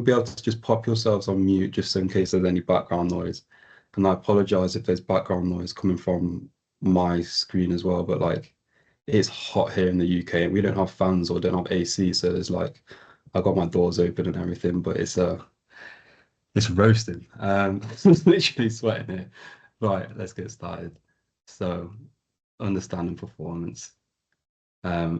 be able to just pop yourselves on mute just in case there's any background noise. And I apologize if there's background noise coming from my screen as well, but like it's hot here in the UK and we don't have fans or don't have AC, so there's like I've got my doors open and everything, but it's roasting. It's literally sweating here. Right, let's get started. So, understanding performance.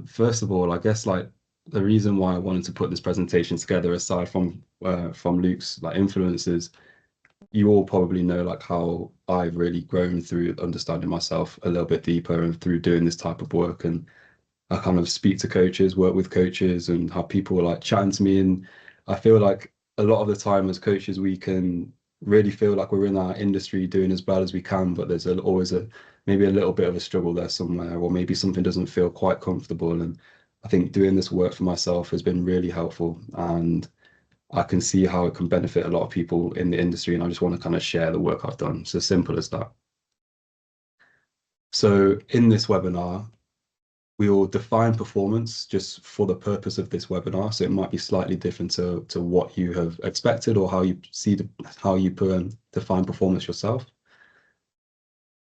First of all, I guess like the reason why I wanted to put this presentation together, aside from Luke's like influences, you all probably know like how I've really grown through understanding myself a little bit deeper and through doing this type of work. And I kind of speak to coaches, work with coaches, and have people like chatting to me. And I feel like a lot of the time as coaches, we can really feel like we're in our industry doing as well as we can, but there's always maybe a little bit of a struggle there somewhere, or maybe something doesn't feel quite comfortable. And I think doing this work for myself has been really helpful, and I can see how it can benefit a lot of people in the industry. And I just want to kind of share the work I've done. It's as simple as that. So in this webinar, we will define performance just for the purpose of this webinar. So it might be slightly different to what you have expected or how you see how you define performance yourself.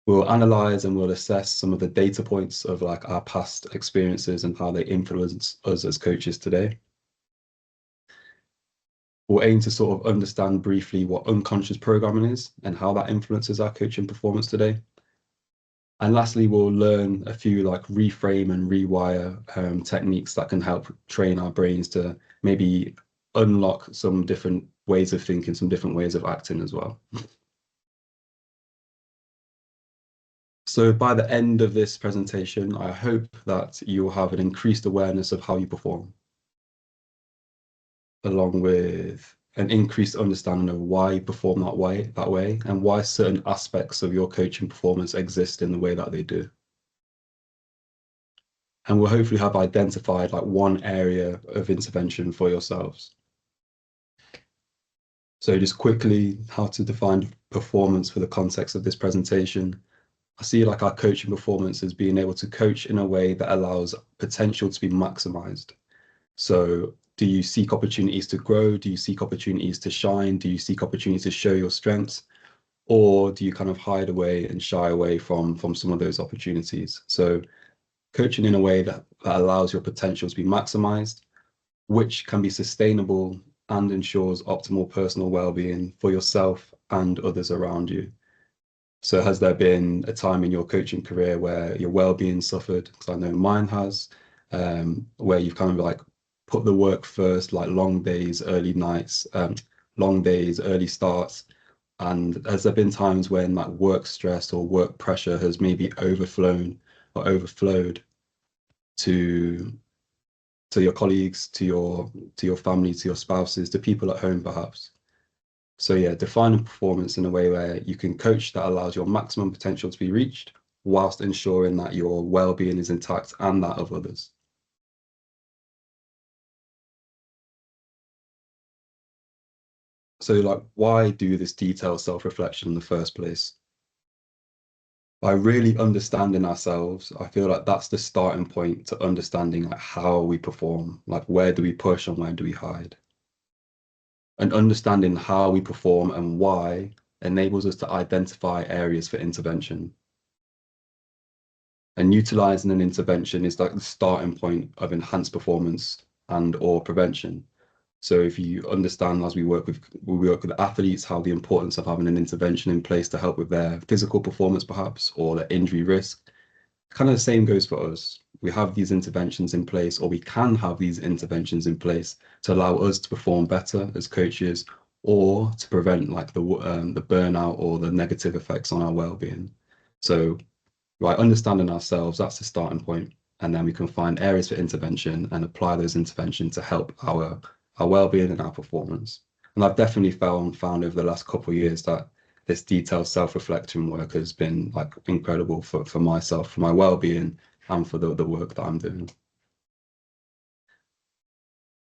We'll analyze and we'll assess some of the data points of like our past experiences and how they influence us as coaches today. We'll aim to sort of understand briefly what unconscious programming is and how that influences our coaching performance today. And lastly, we'll learn a few like reframe and rewire techniques that can help train our brains to maybe unlock some different ways of thinking, some different ways of acting as well. So by the end of this presentation, I hope that you'll have an increased awareness of how you perform, along with an increased understanding of why you perform that way, and why certain aspects of your coaching performance exist in the way that they do. And we'll hopefully have identified like one area of intervention for yourselves. So just quickly, how to define performance for the context of this presentation. I see like our coaching performance as being able to coach in a way that allows potential to be maximized. So do you seek opportunities to grow? Do you seek opportunities to shine? Do you seek opportunities to show your strengths? Or do you kind of hide away and shy away from some of those opportunities? So coaching in a way that allows your potential to be maximized, which can be sustainable and ensures optimal personal well-being for yourself and others around you. So has there been a time in your coaching career where your well-being suffered? Because I know mine has, where you've kind of like put the work first, like long days, early nights, long days, early starts. And has there been times when like work stress or work pressure has maybe overflown or overflowed to your colleagues, to your family, to your spouses, to people at home perhaps? So yeah, defining performance in a way where you can coach that allows your maximum potential to be reached whilst ensuring that your well-being is intact and that of others. So like, why do this detailed self-reflection in the first place? By really understanding ourselves, I feel like that's the starting point to understanding like how we perform, like where do we push and where do we hide? And understanding how we perform and why enables us to identify areas for intervention. And utilizing an intervention is like the starting point of enhanced performance and or prevention. So if you understand, as we work with athletes, how the importance of having an intervention in place to help with their physical performance perhaps, or their injury risk, kind of the same goes for us. We have these interventions in place, or we can have these interventions in place to allow us to perform better as coaches, or to prevent like the burnout or the negative effects on our well-being. So by understanding ourselves, that's the starting point, and then we can find areas for intervention and apply those interventions to help our well-being and our performance. And I've definitely found over the last couple of years that this detailed self-reflection work has been like incredible for myself, for my well-being, and for the work that I'm doing.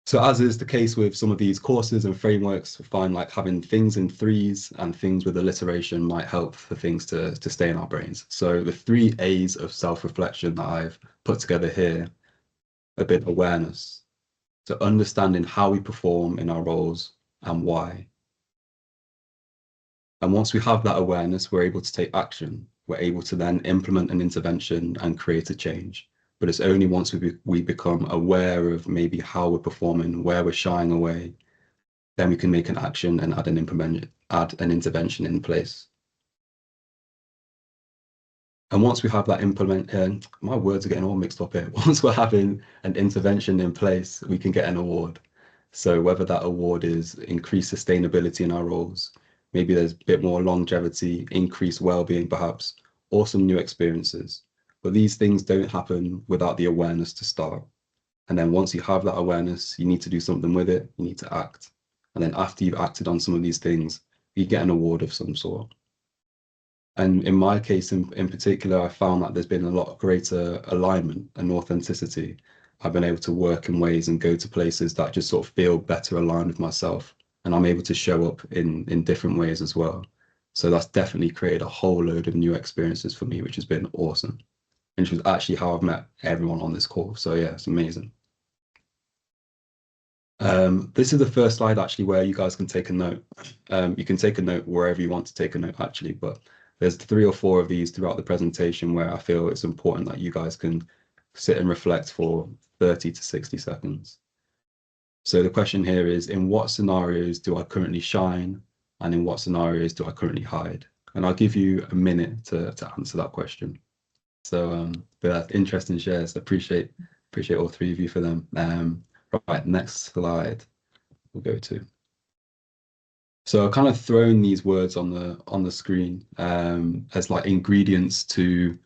So as is the case with some of these courses and frameworks, we find like having things in threes and things with alliteration might help for things to stay in our brains. So the 3 A's of self-reflection that I've put together here, a bit of awareness, so understanding how we perform in our roles and why. And once we have that awareness, we're able to take action. We're able to then implement an intervention and create a change. But it's only once we become aware of maybe how we're performing, where we're shying away, then we can make an action and add an intervention in place. And once we have that my words are getting all mixed up here. Once we're having an intervention in place, we can get an award. So whether that award is increased sustainability in our roles, maybe there's a bit more longevity, increased well-being perhaps, or some new experiences. But these things don't happen without the awareness to start. And then once you have that awareness, you need to do something with it, you need to act. And then after you've acted on some of these things, you get an award of some sort. And in my case in particular, I found that there's been a lot greater alignment and authenticity. I've been able to work in ways and go to places that just sort of feel better aligned with myself. And I'm able to show up in different ways as well. So that's definitely created a whole load of new experiences for me, which has been awesome. And which was actually how I've met everyone on this call. So yeah, it's amazing. This is the first slide actually where you guys can take a note. You can take a note wherever you want to take a note actually, but there's 3 or 4 of these throughout the presentation where I feel it's important that you guys can sit and reflect for 30 to 60 seconds. So the question here is, in what scenarios do I currently shine? And in what scenarios do I currently hide? And I'll give you a minute to answer that question. So but interesting shares. Appreciate all 3 of you for them. Right, next slide we'll go to. So I've kind of thrown these words on the screen as like ingredients to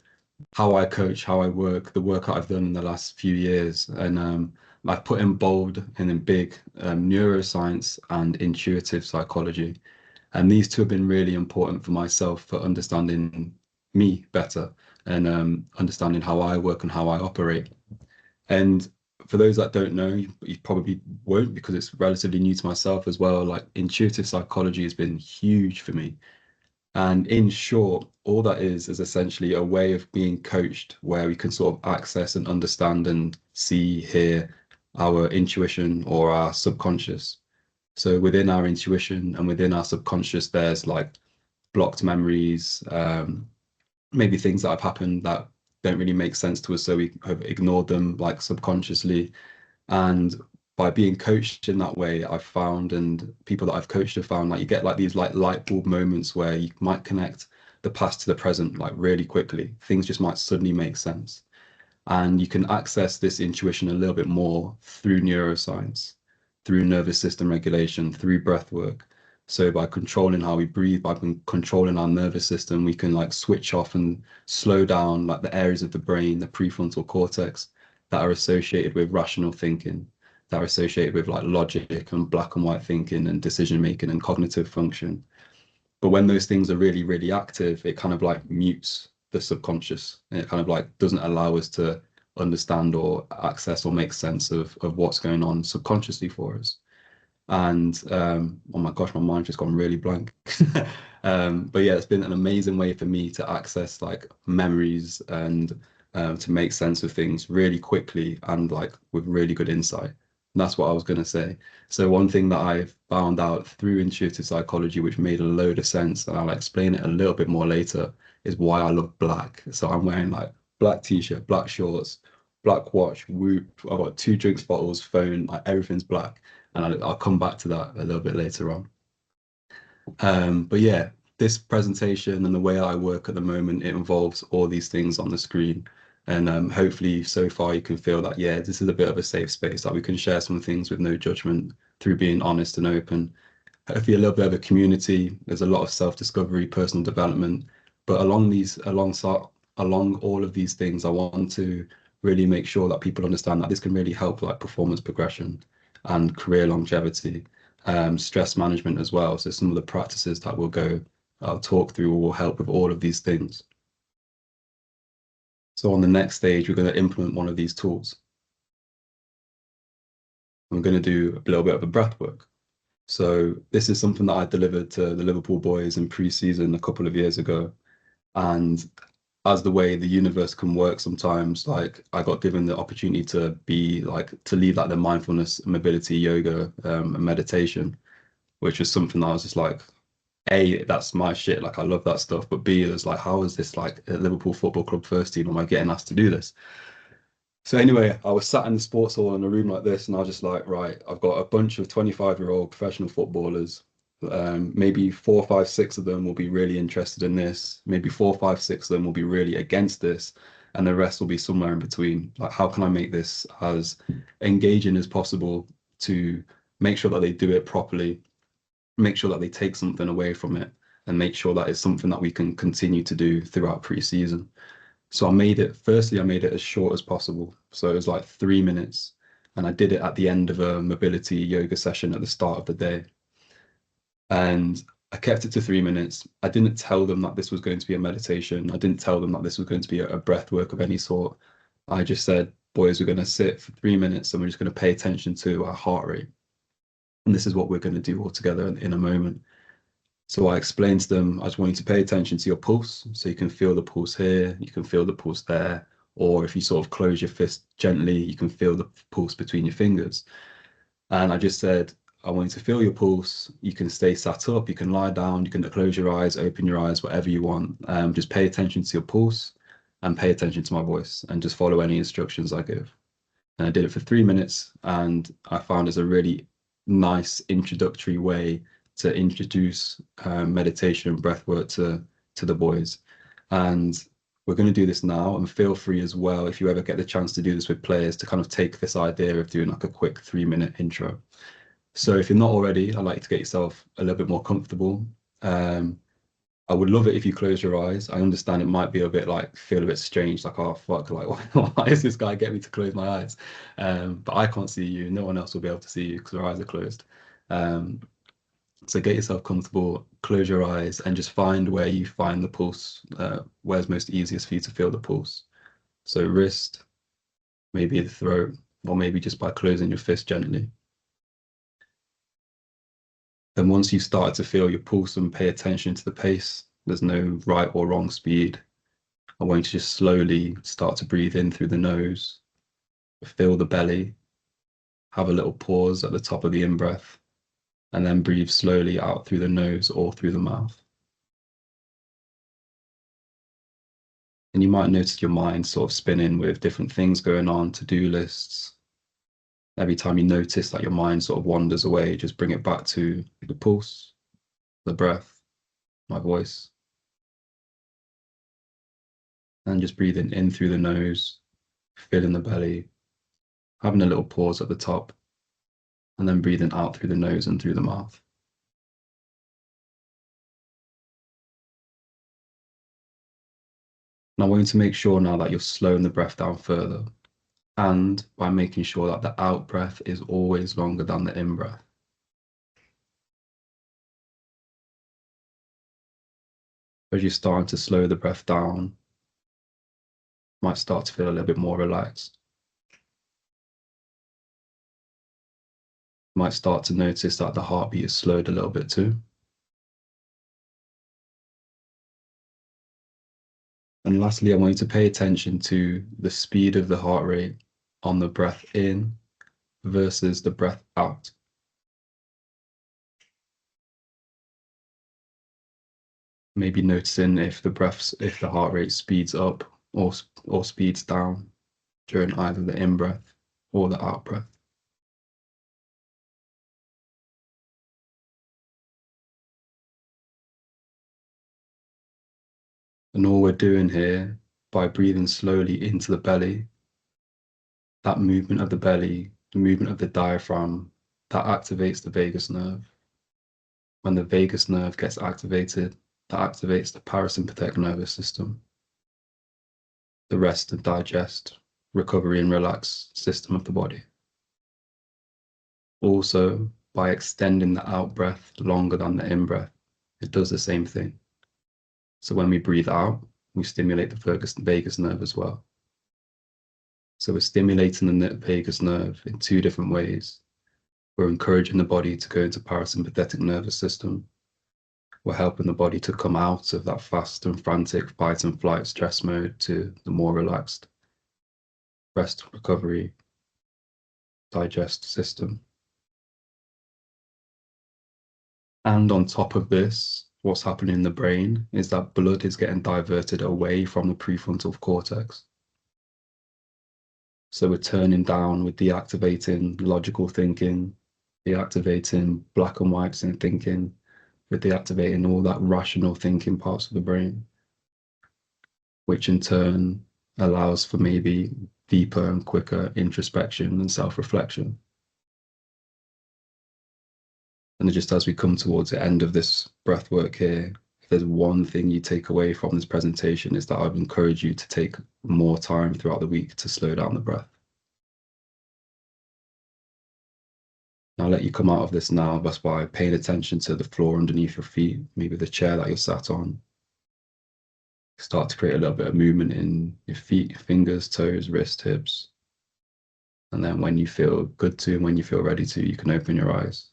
how I coach, how I work, the work that I've done in the last few years. And I've put in bold and in big neuroscience and intuitive psychology. And these 2 have been really important for myself for understanding me better and understanding how I work and how I operate. And for those that don't know, you probably won't because it's relatively new to myself as well. Like intuitive psychology has been huge for me. And in short, all that is essentially a way of being coached where we can sort of access and understand and see, hear our intuition or our subconscious. So within our intuition and within our subconscious, there's like blocked memories, maybe things that have happened that don't really make sense to us, so we have ignored them like subconsciously. And by being coached in that way, I've found, and people that I've coached have found, like you get like these like light bulb moments where you might connect the past to the present like really quickly. Things just might suddenly make sense. And you can access this intuition a little bit more through neuroscience, through nervous system regulation, through breath work. So by controlling how we breathe, by controlling our nervous system, we can like switch off and slow down like the areas of the brain, the prefrontal cortex that are associated with rational thinking, that are associated with like logic and black and white thinking and decision making and cognitive function. But when those things are really, really active, it kind of like mutes the subconscious and it kind of like doesn't allow us to understand or access or make sense of what's going on subconsciously for us. And oh my gosh, my mind just gone really blank. But yeah, it's been an amazing way for me to access like memories and to make sense of things really quickly and like with really good insight. And that's what I was going to say. So one thing that I've found out through intuitive psychology, which made a load of sense, and I'll explain it a little bit more later, is why I love black. So I'm wearing like black t-shirt, black shorts, black watch, Whoop. I've got 2 drinks bottles, phone, like everything's black. And I'll come back to that a little bit later on. But yeah, this presentation and the way I work at the moment, it involves all these things on the screen. And hopefully so far you can feel that, yeah, this is a bit of a safe space, that we can share some things with no judgment through being honest and open. Hopefully a little bit of a community. There's a lot of self-discovery, personal development. But along all of these things, I want to really make sure that people understand that this can really help like performance progression and career longevity, stress management as well. So some of the practices that I'll talk through will help with all of these things. So on the next stage, we're going to implement one of these tools. I'm going to do a little bit of a breath work. So this is something that I delivered to the Liverpool boys in pre-season a couple of years ago. And as the way the universe can work sometimes, like I got given the opportunity to lead like the mindfulness, mobility, yoga, and meditation. which was something that I was just like, A, that's my shit. Like I love that stuff. But B, it was like, how is this like a Liverpool Football Club first team? Am I getting asked to do this? So anyway, I was sat in the sports hall in a room like this, and I was just like, right, I've got a bunch of 25-year-old professional footballers. Maybe four, five, six of them will be really interested in this. Maybe four, five, six of them will be really against this, and the rest will be somewhere in between. Like, how can I make this as engaging as possible to make sure that they do it properly, make sure that they take something away from it, and make sure that it's something that we can continue to do throughout pre-season. So I made it as short as possible. So it was like 3 minutes. And I did it at the end of a mobility yoga session at the start of the day. And I kept it to 3 minutes. I didn't tell them that this was going to be a meditation. I didn't tell them that this was going to be a breath work of any sort. I just said, boys, we're going to sit for 3 minutes and we're just going to pay attention to our heart rate. And this is what we're going to do all together in a moment. So I explained to them, I just want you to pay attention to your pulse. So you can feel the pulse here, you can feel the pulse there. Or if you sort of close your fist gently, you can feel the pulse between your fingers. And I just said, I want you to feel your pulse. You can stay sat up, you can lie down, you can close your eyes, open your eyes, whatever you want. Just pay attention to your pulse and pay attention to my voice and just follow any instructions I give. And I did it for 3 minutes, and I found it's a really nice introductory way to introduce meditation and breath work to the boys. And we're going to do this now, and feel free as well, if you ever get the chance to do this with players, to kind of take this idea of doing like a quick 3 minute intro. So if you're not already, I'd like you to get yourself a little bit more comfortable. I would love it if you close your eyes. I understand it might be a bit like feel a bit strange, like, oh fuck, like why is this guy getting me to close my eyes? But I can't see you. No one else will be able to see you because your eyes are closed. Um, so get yourself comfortable, close your eyes, and just find where you find the pulse, where's most easiest for you to feel the pulse. So wrist, maybe the throat, or maybe just by closing your fist gently. Then once you've started to feel your pulse and pay attention to the pace, there's no right or wrong speed. I want you to just slowly start to breathe in through the nose, feel the belly, have a little pause at the top of the in-breath, and then breathe slowly out through the nose or through the mouth. And you might notice your mind sort of spinning with different things going on, to-do lists. Every time you notice that your mind sort of wanders away, just bring it back to the pulse, the breath, my voice. And just breathing in through the nose, filling the belly, having a little pause at the top, and then breathing out through the nose and through the mouth. And I want you to make sure now that you're slowing the breath down further, and by making sure that the out breath is always longer than the in breath. As you're starting to slow the breath down, you might start to feel a little bit more relaxed. You might start to notice that the heartbeat is slowed a little bit too. And lastly, I want you to pay attention to the speed of the heart rate on the breath in versus the breath out. Maybe noticing if the heart rate speeds up or speeds down during either the in breath or the out breath. And all we're doing here, by breathing slowly into the belly, that movement of the belly, the movement of the diaphragm, that activates the vagus nerve. When the vagus nerve gets activated, that activates the parasympathetic nervous system, the rest and digest, recovery and relax system of the body. Also, by extending the out breath longer than the in breath, it does the same thing. So when we breathe out, we stimulate the vagus nerve as well. So we're stimulating the vagus nerve in two different ways. We're encouraging the body to go into parasympathetic nervous system. We're helping the body to come out of that fast and frantic fight and flight stress mode to the more relaxed rest, recovery, digest system. And on top of this, what's happening in the brain is that blood is getting diverted away from the prefrontal cortex. So we're turning down, we're deactivating logical thinking, deactivating black and whites in thinking, we're deactivating all that rational thinking parts of the brain, which in turn allows for maybe deeper and quicker introspection and self-reflection. And just as we come towards the end of this breath work here, if there's one thing you take away from this presentation, is that I would encourage you to take more time throughout the week to slow down the breath. I'll let you come out of this now just by paying attention to the floor underneath your feet, maybe the chair that you're sat on. Start to create a little bit of movement in your feet, fingers, toes, wrists, hips. And then when you feel good to, and when you feel ready to, you can open your eyes.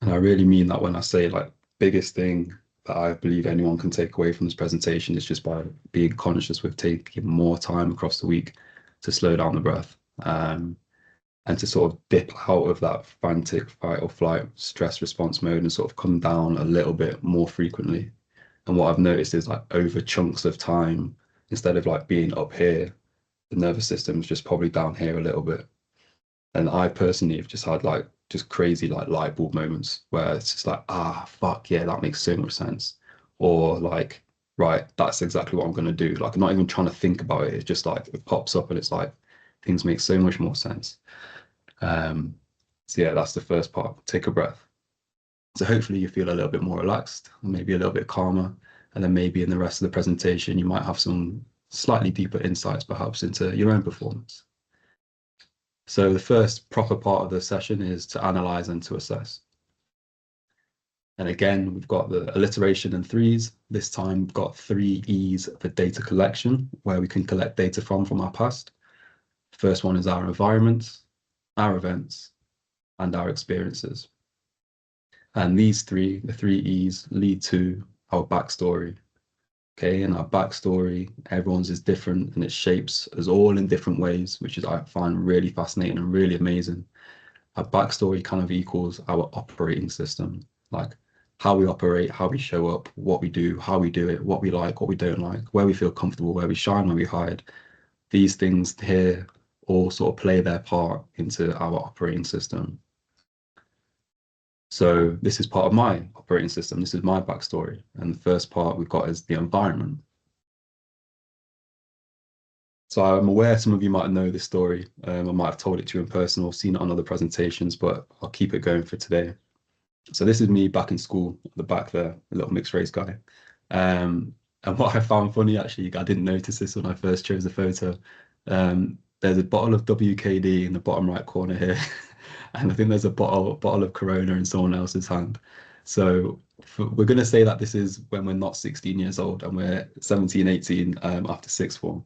And I really mean that when I say like biggest thing that I believe anyone can take away from this presentation is just by being conscious with taking more time across the week to slow down the breath. And to sort of dip out of that frantic fight or flight stress response mode and sort of come down a little bit more frequently. And what I've noticed is like over chunks of time, instead of like being up here, the nervous system's just probably down here a little bit. And I personally have just had like just crazy like light bulb moments where it's just like, ah, fuck yeah, that makes so much sense. Or like, right, that's exactly what I'm gonna do. Like I'm not even trying to think about it. It's just like it pops up and it's like things make so much more sense. Um, so yeah, that's the first part. Take a breath. So hopefully you feel a little bit more relaxed, maybe a little bit calmer, and then maybe in the rest of the presentation you might have some slightly deeper insights perhaps into your own performance. So the first proper part of the session is to analyze and to assess. And again, we've got the alliteration and threes. This time we've got 3 E's for data collection, where we can collect data from our past. First one is our environment, our events, and our experiences. And these three, the 3 E's, lead to our backstory. Okay, and our backstory, everyone's is different and it shapes us all in different ways, which is I find really fascinating and really amazing. Our backstory kind of equals our operating system, like how we operate, how we show up, what we do, how we do it, what we like, what we don't like, where we feel comfortable, where we shine, where we hide. These things here all sort of play their part into our operating system. So this is part of my operating system. This is my backstory. And the first part we've got is the environment. So I'm aware some of you might know this story. I might have told it to you in person or seen it on other presentations, but I'll keep it going for today. So this is me back in school, at the back there, a little mixed race guy. And what I found funny, actually, I didn't notice this when I first chose the photo. There's a bottle of WKD in the bottom right corner here. And I think there's a bottle of Corona in someone else's hand. So we're going to say that this is when we're not 16 years old and we're 17, 18 after sixth form.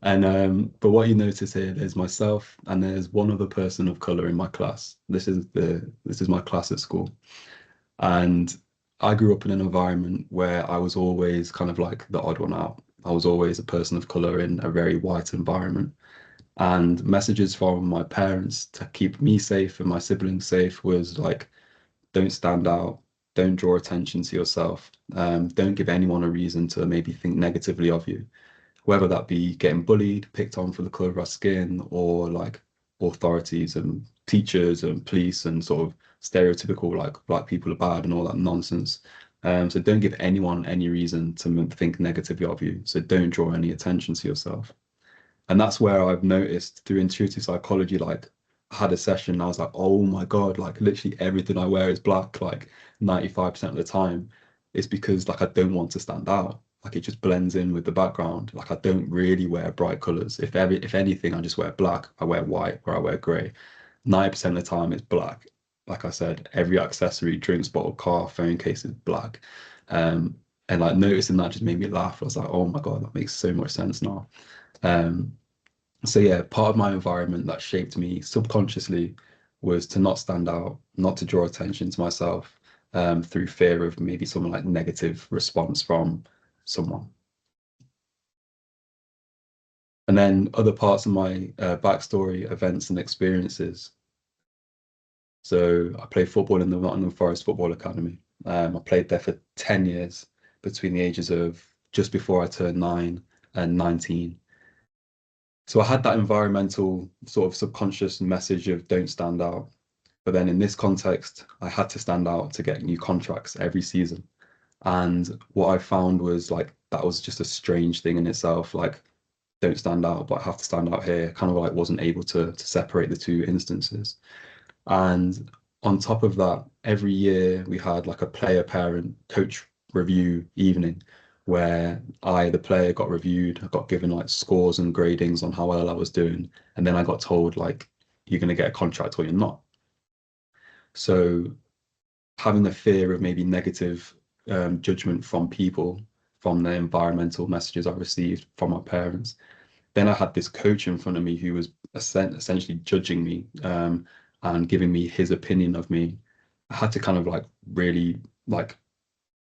And but what you notice here, there's myself and there's one other person of color in my class. This is my class at school. And I grew up in an environment where I was always kind of like the odd one out. I was always a person of color in a very white environment. And messages from my parents to keep me safe and my siblings safe was like, don't stand out, don't draw attention to yourself, don't give anyone a reason to maybe think negatively of you, whether that be getting bullied, picked on for the color of our skin, or like authorities and teachers and police and sort of stereotypical like black people are bad and all that nonsense. So don't give anyone any reason to think negatively of you. So don't draw any attention to yourself. And that's where I've noticed through intuitive psychology, like I had a session and I was like, oh my God, like literally everything I wear is black, like 95% of the time. It's because like I don't want to stand out. Like it just blends in with the background. Like I don't really wear bright colors. If anything, I just wear black. I wear white or I wear gray. 90% of the time it's black. Like I said, every accessory, drinks bottle, car, phone case is black. And like noticing that just made me laugh. I was like, oh my God, that makes so much sense now. Um, so yeah, part of my environment that shaped me subconsciously was to not stand out, not to draw attention to myself, through fear of maybe some like negative response from someone. And then other parts of my backstory, events and experiences. So I played football in the Nottingham Forest Football Academy. I played there for 10 years between the ages of just before I turned 9 and 19. So I had that environmental sort of subconscious message of don't stand out. But then in this context, I had to stand out to get new contracts every season. And what I found was like that was just a strange thing in itself. Like, don't stand out, but I have to stand out here. Kind of like wasn't able to separate the two instances. And on top of that, every year we had like a player parent coach review evening where I, the player, got reviewed. I got given like scores and gradings on how well I was doing. And then I got told like, you're going to get a contract or you're not. So having the fear of maybe negative judgment from people, from the environmental messages I received from my parents. Then I had this coach in front of me who was essentially judging me and giving me his opinion of me. I had to kind of like really like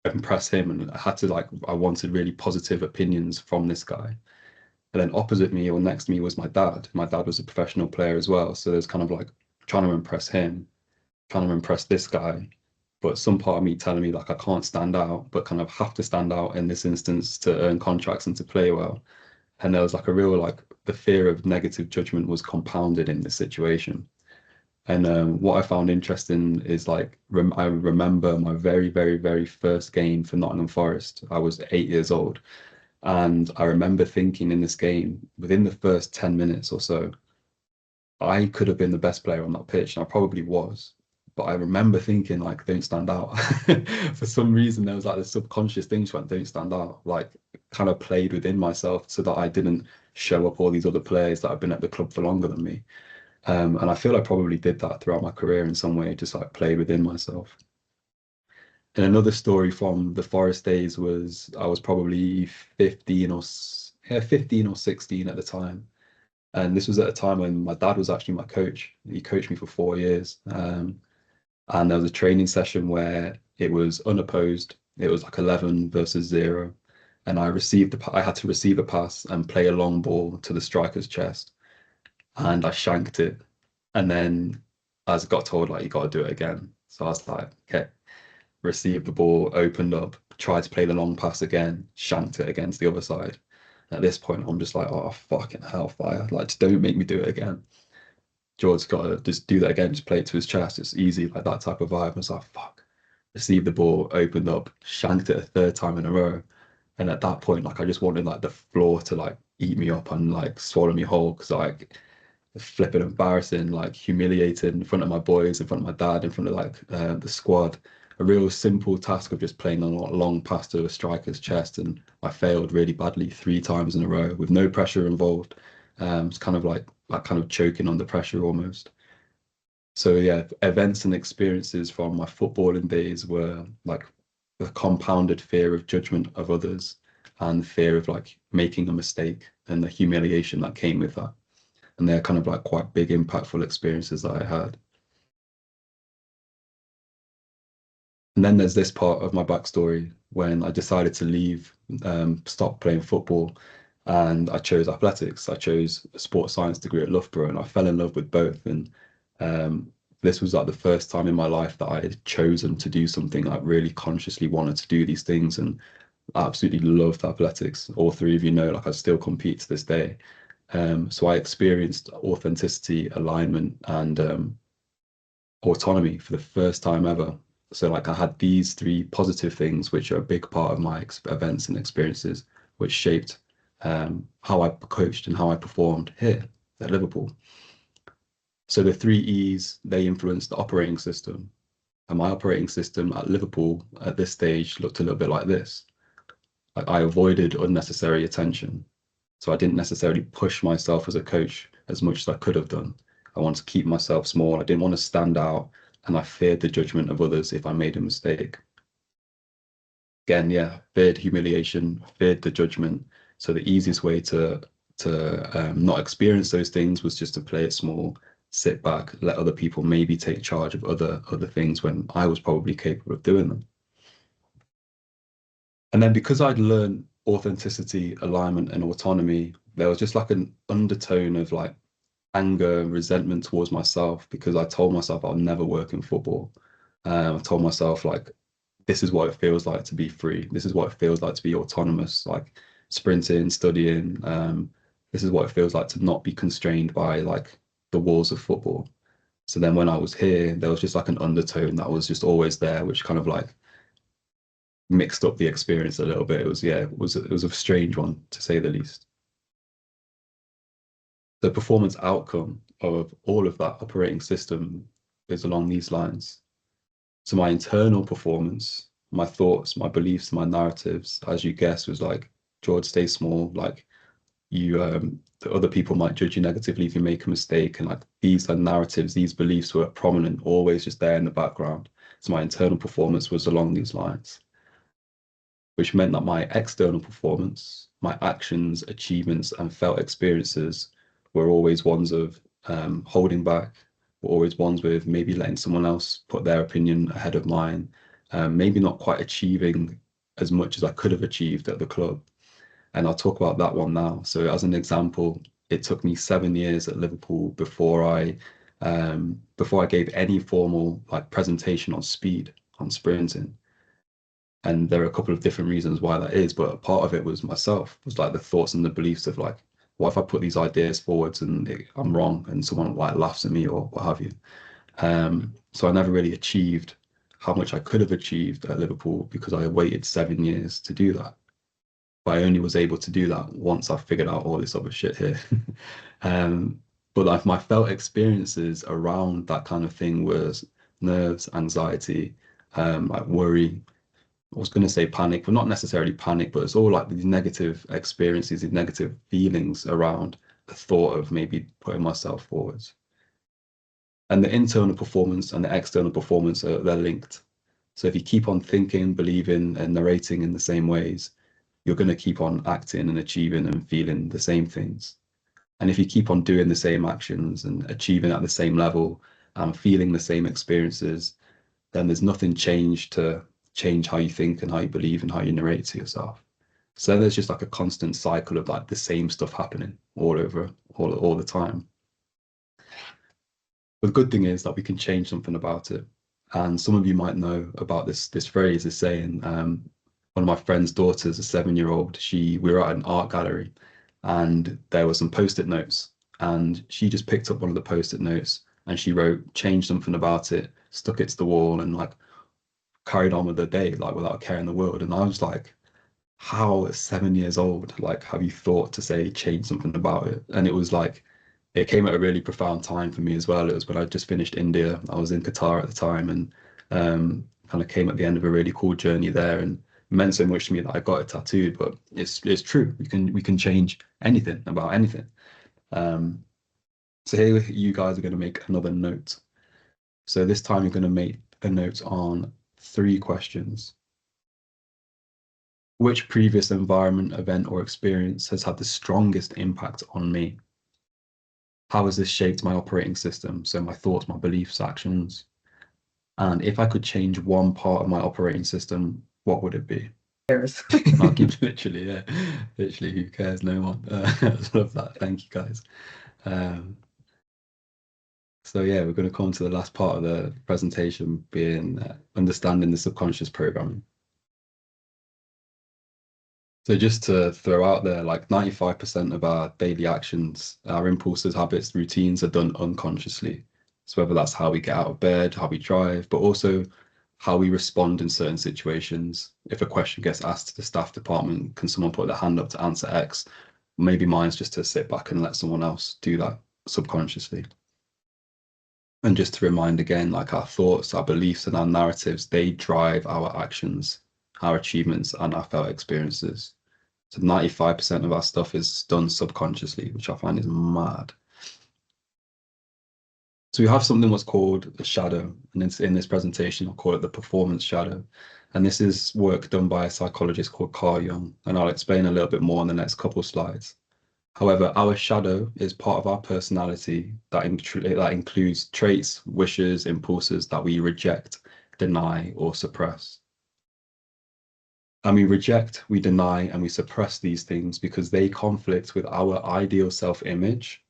impress him, and I had to like I wanted really positive opinions from this guy. And then opposite me or next to me was my dad. My dad was a professional player as well, so there's kind of like trying to impress him, trying to impress this guy, but some part of me telling me like I can't stand out, but kind of have to stand out in this instance to earn contracts and to play well. And there was like a real like the fear of negative judgment was compounded in this situation. And what I found interesting is like I remember my very, very, very first game for Nottingham Forest. I was 8 years old, and I remember thinking in this game within the first 10 minutes or so, I could have been the best player on that pitch, and I probably was. But I remember thinking like, don't stand out. For some reason, there was like this subconscious thing just went, don't stand out. Like kind of played within myself so that I didn't show up all these other players that have been at the club for longer than me. And I feel I probably did that throughout my career in some way, just like played within myself. And another story from the Forest days was I was probably 15 or 16 at the time. And this was at a time when my dad was actually my coach. He coached me for 4 years. And there was a training session where it was unopposed. It was like 11 versus 0. And I had to receive a pass and play a long ball to the striker's chest. And I shanked it. And then I got told, like, you got to do it again. So I was like, okay, received the ball, opened up, tried to play the long pass again, shanked it against the other side. At this point, I'm just like, oh, fucking hellfire. Like, just don't make me do it again. George's got to just do that again, just play it to his chest. It's easy, like that type of vibe. I was like, fuck. Received the ball, opened up, shanked it a third time in a row. And at that point, like I just wanted like the floor to like eat me up and like swallow me whole because like flipping embarrassing, like humiliated in front of my boys, in front of my dad, in front of like the squad. A real simple task of just playing a long pass to a striker's chest, and I failed really badly 3 times in a row with no pressure involved. It's kind of like kind of choking on the pressure almost. So yeah, events and experiences from my footballing days were like the compounded fear of judgment of others and fear of like making a mistake and the humiliation that came with that. And they're kind of like quite big, impactful experiences that I had. And then there's this part of my backstory when I decided to leave, stop playing football, and I chose athletics. I chose a sports science degree at Loughborough, and I fell in love with both. And this was like the first time in my life that I had chosen to do something I really consciously wanted to do these things, and I absolutely loved athletics. All three of you know, like I still compete to this day. So I experienced authenticity, alignment, and autonomy for the first time ever. So like I had these three positive things, which are a big part of my events and experiences, which shaped how I coached and how I performed here at Liverpool. So the 3 E's, they influenced the operating system. And my operating system at Liverpool at this stage looked a little bit like this. Like I avoided unnecessary attention. So I didn't necessarily push myself as a coach as much as I could have done. I wanted to keep myself small. I didn't want to stand out, and I feared the judgment of others if I made a mistake. Again, yeah, feared humiliation, feared the judgment. So the easiest way to not experience those things was just to play it small, sit back, let other people maybe take charge of other things when I was probably capable of doing them. And then because I'd learned authenticity, alignment, and autonomy there was just like an undertone of like anger and resentment towards myself because I told myself I'll never work in football. I told myself like this is what it feels like to be free. This is what it feels like to be autonomous, like sprinting, studying. This is what it feels like to not be constrained by like the walls of football. So then when I was here, there was just like an undertone that was just always there, which kind of like mixed up the experience a little bit. It was, yeah, it was a strange one to say the least. The performance outcome of all of that operating system is along these lines. So my internal performance, my thoughts, my beliefs, my narratives, as you guessed, was like, George, stay small. Like the other people might judge you negatively if you make a mistake. And like these narratives, these beliefs were prominent, always just there in the background. So my internal performance was along these lines, which meant that my external performance, my actions, achievements, and felt experiences were always ones of holding back, were always ones with maybe letting someone else put their opinion ahead of mine, maybe not quite achieving as much as I could have achieved at the club. And I'll talk about that one now. So as an example, it took me 7 years at Liverpool before I gave any formal like presentation on speed, on sprinting. And there are a couple of different reasons why that is, but a part of it was myself, was like the thoughts and the beliefs of like, what if I put these ideas forwards and I'm wrong and someone like laughs at me or what have you. So I never really achieved how much I could have achieved at Liverpool because I waited 7 years to do that. But I only was able to do that once I figured out all this other shit here. But like my felt experiences around that kind of thing was nerves, anxiety, like worry, I was going to say panic, but not necessarily panic, but it's all like these negative experiences, these negative feelings around the thought of maybe putting myself forwards. And the internal performance and the external performance are they're linked. So if you keep on thinking, believing, and narrating in the same ways, you're going to keep on acting and achieving and feeling the same things. And if you keep on doing the same actions and achieving at the same level and feeling the same experiences, then there's nothing changed to change how you think and how you believe and how you narrate to yourself. So there's just like a constant cycle of like the same stuff happening all over, all the time. But the good thing is that we can change something about it. And some of you might know about this phrase, is saying, one of my friend's daughters, a 7-year-old, we were at an art gallery and there were some post-it notes. And she just picked up one of the post-it notes and she wrote, change something about it, stuck it to the wall and like carried on with the day, like without a care in the world. And I was like, how at 7 years old, like, have you thought to say change something about it? And it was like, it came at a really profound time for me as well. It was when I just finished India. I was in Qatar at the time and kind of came at the end of a really cool journey there and it meant so much to me that I got it tattooed. But it's true. We can change anything about anything. Um, so here you guys are going to make another note. So this time you're going to make a note on 3 questions. Which previous environment, event, or experience has had the strongest impact on me? How has this shaped my operating system? So my thoughts, my beliefs, actions. And if I could change one part of my operating system, what would it be? Cares. I'll keep literally, yeah, literally, who cares? No one. I love that. Thank you, guys. Um, so yeah, we're going to come to the last part of the presentation, being understanding the subconscious programming. So just to throw out there, like 95% of our daily actions, our impulses, habits, routines are done unconsciously. So whether that's how we get out of bed, how we drive, but also how we respond in certain situations. If a question gets asked to the staff department, can someone put their hand up to answer X? Maybe mine's just to sit back and let someone else do that subconsciously. And just to remind again, like our thoughts, our beliefs, and our narratives, they drive our actions, our achievements, and our felt experiences. So 95% of our stuff is done subconsciously, which I find is mad. So we have something what's called the shadow, and it's in this presentation, I'll call it the performance shadow. And this is work done by a psychologist called Carl Jung, and I'll explain a little bit more in the next couple of slides. However, our shadow is part of our personality that includes traits, wishes, impulses that we reject, deny, or suppress. And we reject, we deny, and we suppress these things because they conflict with our ideal self-image,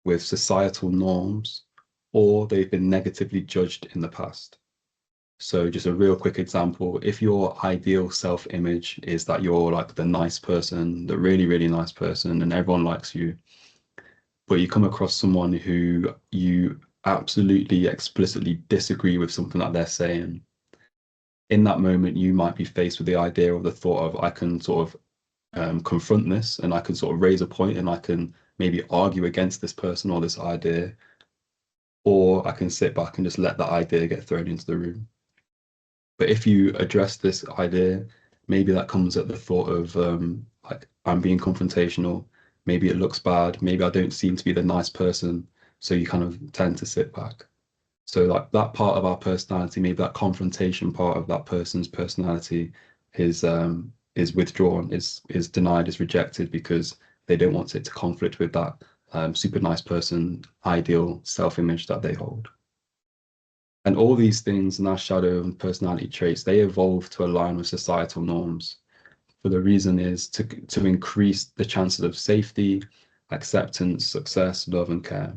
with societal norms, or they've been negatively judged in the past. So just a real quick example, if your ideal self-image is that you're like the nice person, the really, really nice person, and everyone likes you, but you come across someone who you absolutely explicitly disagree with something that they're saying, in that moment, you might be faced with the idea or the thought of, I can sort of confront this and I can sort of raise a point and I can maybe argue against this person or this idea, or I can sit back and just let that idea get thrown into the room. But if you address this idea, maybe that comes at the thought of like, I'm being confrontational, maybe it looks bad, maybe I don't seem to be the nice person, so you kind of tend to sit back. So like that part of our personality, maybe that confrontation part of that person's personality is withdrawn, is denied, is rejected because they don't want it to conflict with that super nice person ideal self-image that they hold. And all these things in our shadow and personality traits, they evolve to align with societal norms. For the reason is to increase the chances of safety, acceptance, success, love, and care.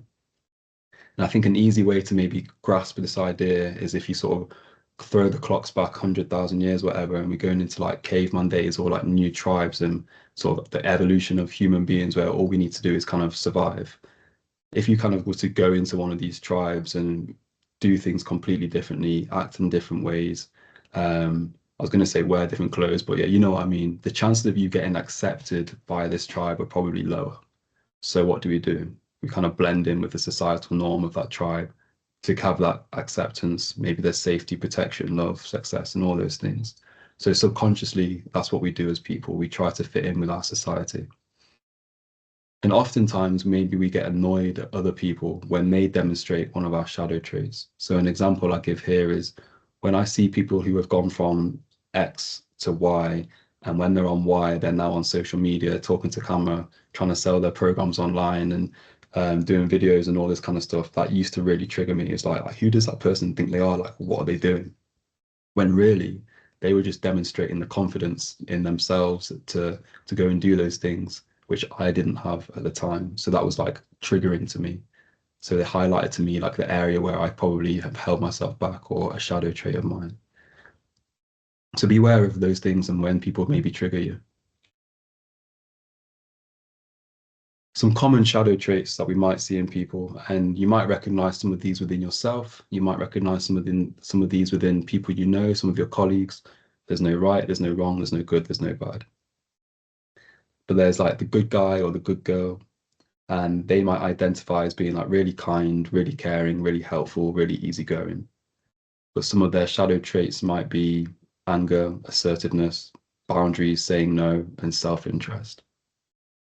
And I think an easy way to maybe grasp this idea is if you sort of throw the clocks back 100,000 years, whatever, and we're going into like caveman days or like new tribes and sort of the evolution of human beings where all we need to do is kind of survive. If you kind of were to go into one of these tribes and do things completely differently, act in different ways, I was going to say wear different clothes, but yeah, you know what I mean. The chances of you getting accepted by this tribe are probably lower. So what do? We kind of blend in with the societal norm of that tribe to have that acceptance. Maybe there's safety, protection, love, success, and all those things. So subconsciously, that's what we do as people. We try to fit in with our society. And oftentimes, maybe we get annoyed at other people when they demonstrate one of our shadow traits. So an example I give here is when I see people who have gone from X to Y, and when they're on Y, they're now on social media, talking to camera, trying to sell their programs online and doing videos and all this kind of stuff. That used to really trigger me. It's like, who does that person think they are? Like, what are they doing? When really they were just demonstrating the confidence in themselves to go and do those things, which I didn't have at the time. So that was like triggering to me. So they highlighted to me like the area where I probably have held myself back or a shadow trait of mine. So be aware of those things and when people maybe trigger you. Some common shadow traits that we might see in people, and you might recognize some of these within yourself. You might recognize some of these within people you know, some of your colleagues. There's no right, there's no wrong, there's no good, there's no bad. But there's like the good guy or the good girl, and they might identify as being like really kind, really caring, really helpful, really easygoing. But some of their shadow traits might be anger, assertiveness, boundaries, saying no, and self-interest.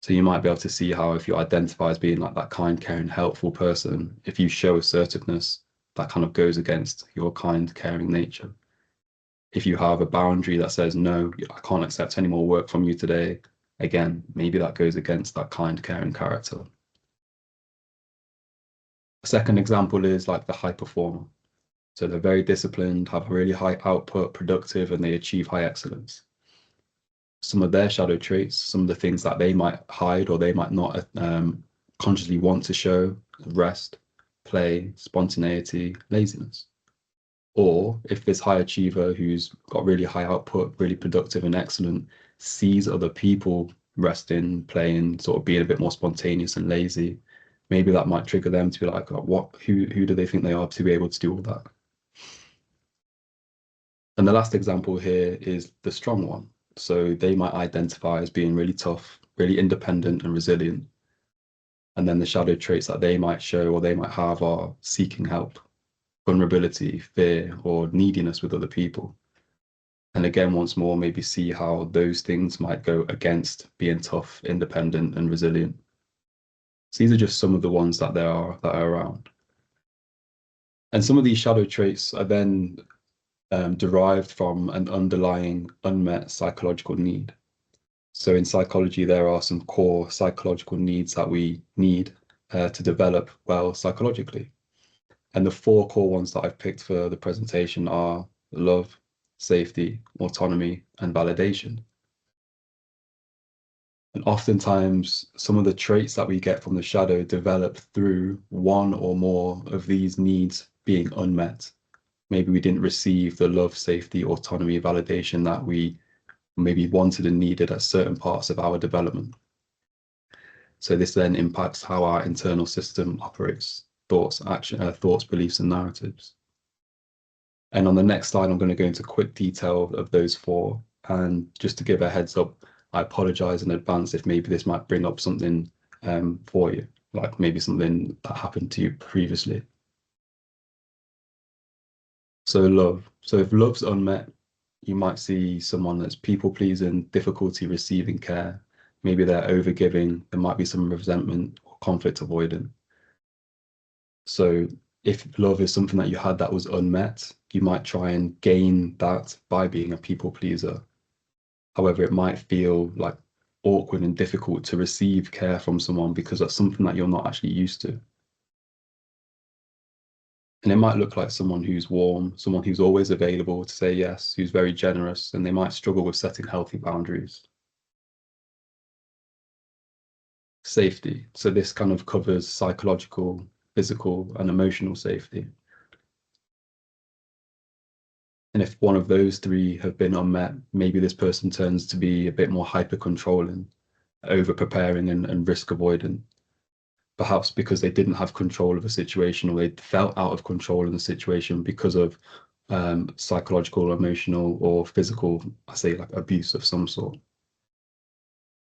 So you might be able to see how if you identify as being like that kind, caring, helpful person, if you show assertiveness, that kind of goes against your kind, caring nature. If you have a boundary that says, no, I can't accept any more work from you today, again, maybe that goes against that kind, caring character. A second example is like the high performer. So they're very disciplined, have really high output, productive, and they achieve high excellence. Some of their shadow traits, some of the things that they might hide or they might not consciously want to show: rest, play, spontaneity, laziness. Or if this high achiever who's got really high output, really productive and excellent, sees other people resting, playing, sort of being a bit more spontaneous and lazy, maybe that might trigger them to be like, oh, who do they think they are to be able to do all that? And the last example here is the strong one. So they might identify as being really tough, really independent and resilient. And then the shadow traits that they might show or they might have are seeking help, vulnerability, fear, or neediness with other people. And again, once more, maybe see how those things might go against being tough, independent, and resilient. So these are just some of the ones that are around. And some of these shadow traits are then derived from an underlying unmet psychological need. So in psychology, there are some core psychological needs that we need to develop well psychologically. And the four core ones that I've picked for the presentation are love, safety, autonomy, and validation. And oftentimes, some of the traits that we get from the shadow develop through one or more of these needs being unmet. Maybe we didn't receive the love, safety, autonomy, validation that we maybe wanted and needed at certain parts of our development. So this then impacts how our internal system operates, thoughts, beliefs, and narratives. And on the next slide, I'm going to go into quick detail of those four. And just to give a heads up, I apologize in advance if maybe this might bring up something for you, like maybe something that happened to you previously. So love. So if love's unmet, you might see someone that's people pleasing, difficulty receiving care. Maybe they're overgiving. There might be some resentment or conflict avoidant. So if love is something that you had that was unmet, you might try and gain that by being a people pleaser. However, it might feel like awkward and difficult to receive care from someone because that's something that you're not actually used to. And it might look like someone who's warm, someone who's always available to say yes, who's very generous, and they might struggle with setting healthy boundaries. Safety. So this kind of covers psychological, physical, and emotional safety. And if one of those three have been unmet, maybe this person turns to be a bit more hyper controlling, over preparing, and risk avoidant. Perhaps because they didn't have control of a situation, or they felt out of control in the situation because of psychological, emotional, or physical, I say like abuse of some sort.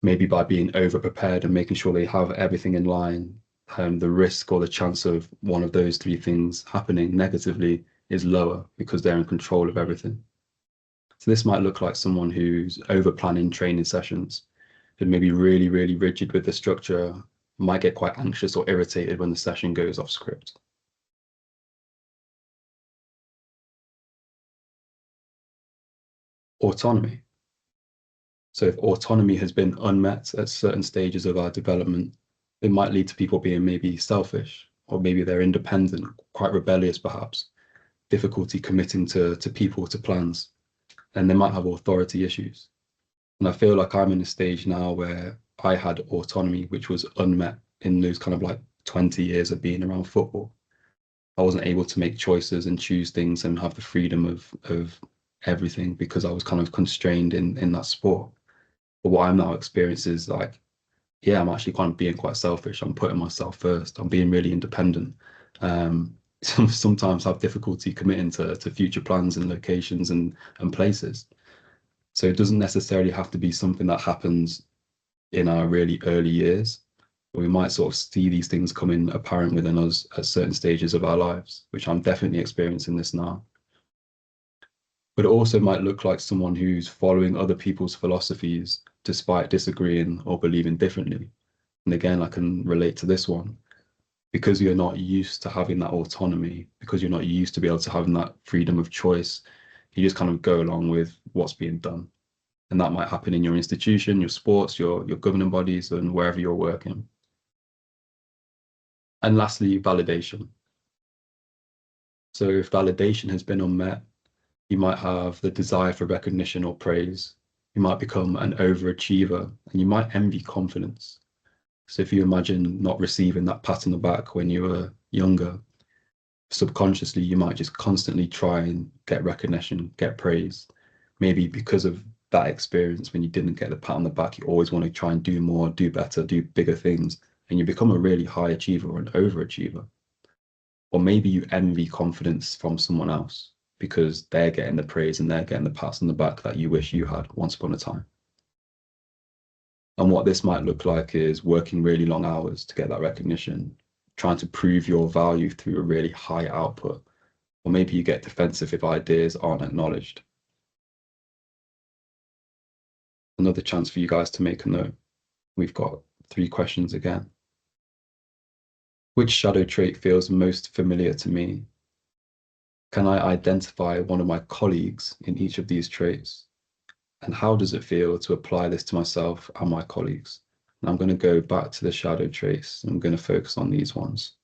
Maybe by being over prepared and making sure they have everything in line, the risk or the chance of one of those three things happening negatively is lower because they're in control of everything. So this might look like someone who's over planning training sessions, who may be really, really rigid with the structure, might get quite anxious or irritated when the session goes off script. Autonomy. So if autonomy has been unmet at certain stages of our development, it might lead to people being maybe selfish, or maybe they're independent, quite rebellious perhaps, difficulty committing to people, to plans, and they might have authority issues. And I feel like I'm in a stage now where I had autonomy, which was unmet in those kind of like 20 years of being around football. I wasn't able to make choices and choose things and have the freedom of everything because I was kind of constrained in that sport. But what I'm now experiencing is like, yeah, I'm actually kind of being quite selfish. I'm putting myself first. I'm being really independent. Sometimes have difficulty committing to future plans and locations and places. So it doesn't necessarily have to be something that happens in our really early years. We might sort of see these things coming apparent within us at certain stages of our lives, which I'm definitely experiencing this now. But it also might look like someone who's following other people's philosophies despite disagreeing or believing differently. And again, I can relate to this one. Because you're not used to having that autonomy, because you're not used to be able to having that freedom of choice, you just kind of go along with what's being done. And that might happen in your institution, your sports, your governing bodies, and wherever you're working. And lastly, validation. So if validation has been unmet, you might have the desire for recognition or praise. You might become an overachiever, and you might envy confidence. So if you imagine not receiving that pat on the back when you were younger, subconsciously you might just constantly try and get recognition, get praise. Maybe because of that experience, when you didn't get the pat on the back, you always want to try and do more, do better, do bigger things, and you become a really high achiever or an overachiever. Or maybe you envy confidence from someone else because they're getting the praise and they're getting the pats on the back that you wish you had once upon a time. And what this might look like is working really long hours to get that recognition, trying to prove your value through a really high output. Or maybe you get defensive if ideas aren't acknowledged. Another chance for you guys to make a note. We've got 3 questions again. Which shadow trait feels most familiar to me? Can I identify one of my colleagues in each of these traits? And how does it feel to apply this to myself and my colleagues? And I'm going to go back to the shadow traits. I'm going to focus on these ones.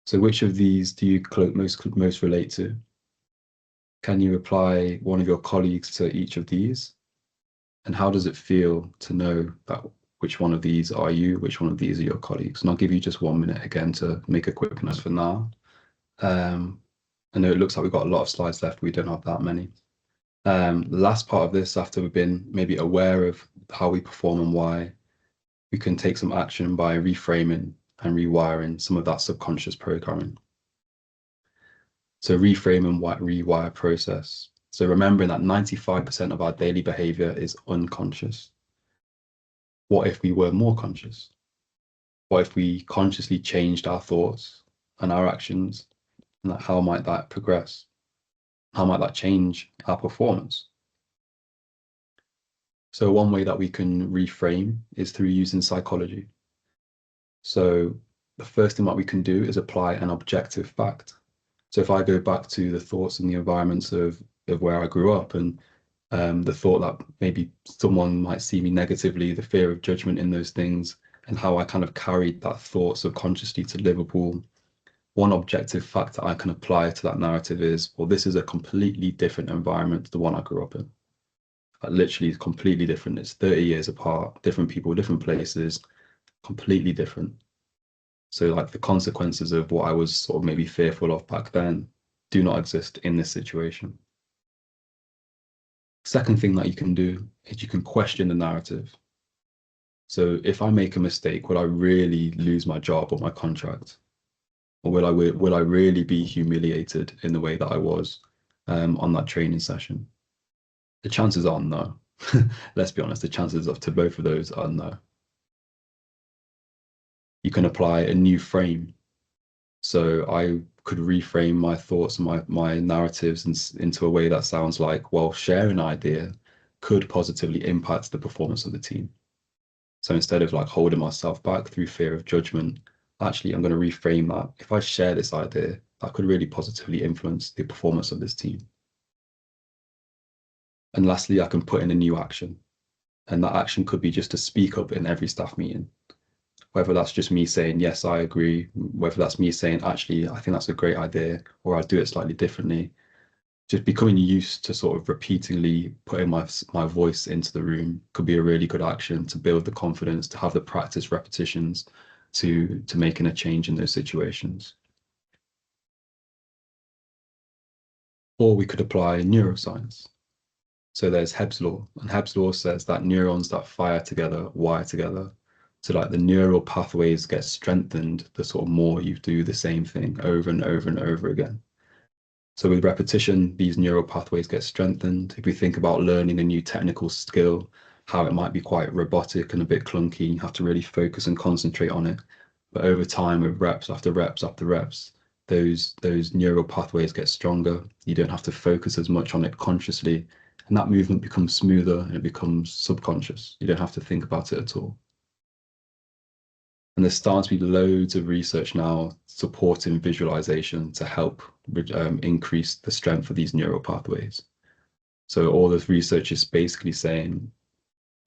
So which of these do you most relate to? Can you apply one of your colleagues to each of these? And how does it feel to know that which one of these are you, which one of these are your colleagues? And I'll give you just 1 minute again to make a quick note for now. I know it looks like we've got a lot of slides left. We don't have that many. The last part of this, after we've been maybe aware of how we perform and why, we can take some action by reframing and rewiring some of that subconscious programming. So reframe and rewire process. So remembering that 95% of our daily behavior is unconscious. What if we were more conscious? What if we consciously changed our thoughts and our actions? And how might that progress? How might that change our performance? So one way that we can reframe is through using psychology. So the first thing that we can do is apply an objective fact. So if I go back to the thoughts and the environments of where I grew up, and the thought that maybe someone might see me negatively, the fear of judgment in those things, and how I kind of carried that thought subconsciously to Liverpool, one objective fact that I can apply to that narrative is, well, this is a completely different environment to the one I grew up in. Literally completely different. It's 30 years apart, different people, different places, completely different. So like the consequences of what I was sort of maybe fearful of back then do not exist in this situation. Second thing that you can do is you can question the narrative. So if I make a mistake, will I really lose my job or my contract? Or will I really be humiliated in the way that I was on that training session? The chances are no. Let's be honest, the chances to both of those are no. You can apply a new frame. So I could reframe my thoughts and my narratives into a way that sounds like, well, sharing an idea could positively impact the performance of the team. So instead of like holding myself back through fear of judgment, actually, I'm going to reframe that. If I share this idea, that could really positively influence the performance of this team. And lastly, I can put in a new action. And that action could be just to speak up in every staff meeting. Whether that's just me saying, yes, I agree, whether that's me saying, actually, I think that's a great idea, or I'll do it slightly differently. Just becoming used to sort of repeatedly putting my voice into the room could be a really good action to build the confidence, to have the practice repetitions to making a change in those situations. Or we could apply neuroscience. So there's Hebb's law, and Hebb's law says that neurons that fire together wire together. So like the neural pathways get strengthened the sort of more you do the same thing over and over and over again. So with repetition, these neural pathways get strengthened. If we think about learning a new technical skill, how it might be quite robotic and a bit clunky, you have to really focus and concentrate on it. But over time, with reps after reps after reps, those neural pathways get stronger. You don't have to focus as much on it consciously, and that movement becomes smoother and it becomes subconscious. You don't have to think about it at all. And there's starting to be loads of research now supporting visualization to help increase the strength of these neural pathways. So all this research is basically saying,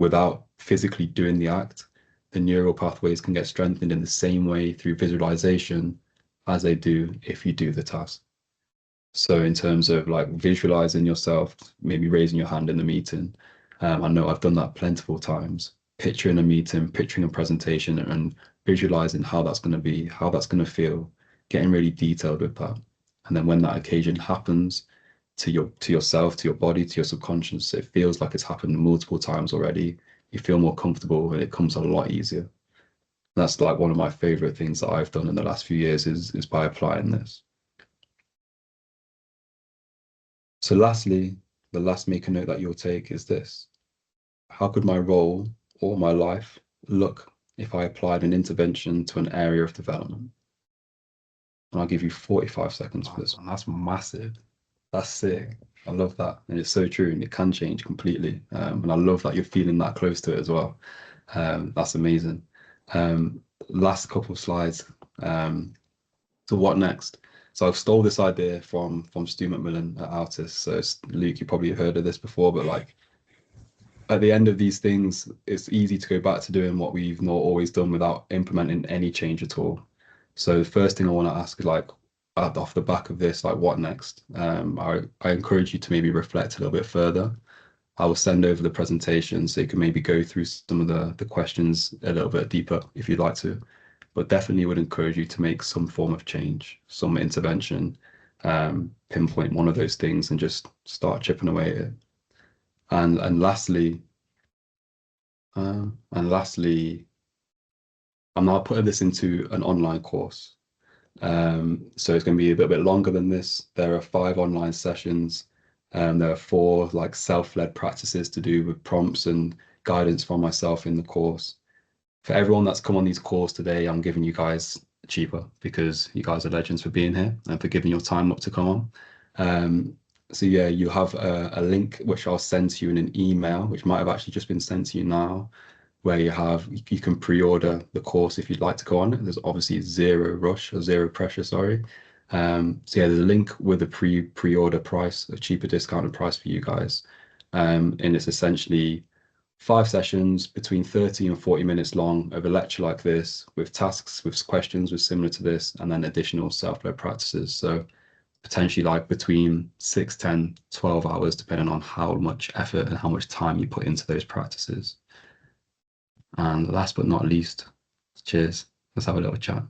without physically doing the act, the neural pathways can get strengthened in the same way through visualization as they do if you do the task. So in terms of like visualizing yourself, maybe raising your hand in the meeting, I know I've done that plentiful times, picturing a meeting, picturing a presentation and visualizing how that's going to be, how that's going to feel, getting really detailed with that. And then when that occasion happens to yourself, to your body, to your subconscious, it feels like it's happened multiple times already. You feel more comfortable and it comes a lot easier. And that's like one of my favorite things that I've done in the last few years is by applying this. So lastly, the last make a note that you'll take is this. How could my role or my life look if I applied an intervention to an area of development? And I'll give you 45 seconds for this one. That's massive. That's sick. I love that. And it's so true and it can change completely. And I love that you're feeling that close to it as well. That's amazing. Last couple of slides. So what next? So I've stole this idea from Stu McMillan at Altus. So Luke, you probably heard of this before, but like at the end of these things, it's easy to go back to doing what we've not always done without implementing any change at all. So the first thing I want to ask is like, off the back of this, like what next? I encourage you to maybe reflect a little bit further. I will send over the presentation so you can maybe go through some of the questions a little bit deeper if you'd like to. But definitely would encourage you to make some form of change, some intervention, pinpoint one of those things and just start chipping away at it. And lastly, and lastly, I'm now putting this into an online course. So it's going to be a little bit longer than this. There are 5 online sessions. There are 4 like self-led practices to do with prompts and guidance from myself in the course. For everyone that's come on these calls today, I'm giving you guys cheaper because you guys are legends for being here and for giving your time up to come on. So yeah, you have a link which I'll send to you in an email, which might have actually just been sent to you now, where you can pre-order the course if you'd like to go on it. There's obviously zero rush or zero pressure, sorry. So yeah, there's a link with a pre-order price, a cheaper discounted price for you guys. And it's essentially 5 sessions between 30 and 40 minutes long of a lecture like this, with tasks, with questions, with similar to this, and then additional self-led practices. So potentially like between 6, 10, 12 hours, depending on how much effort and how much time you put into those practices. And last but not least, cheers. Let's have a little chat.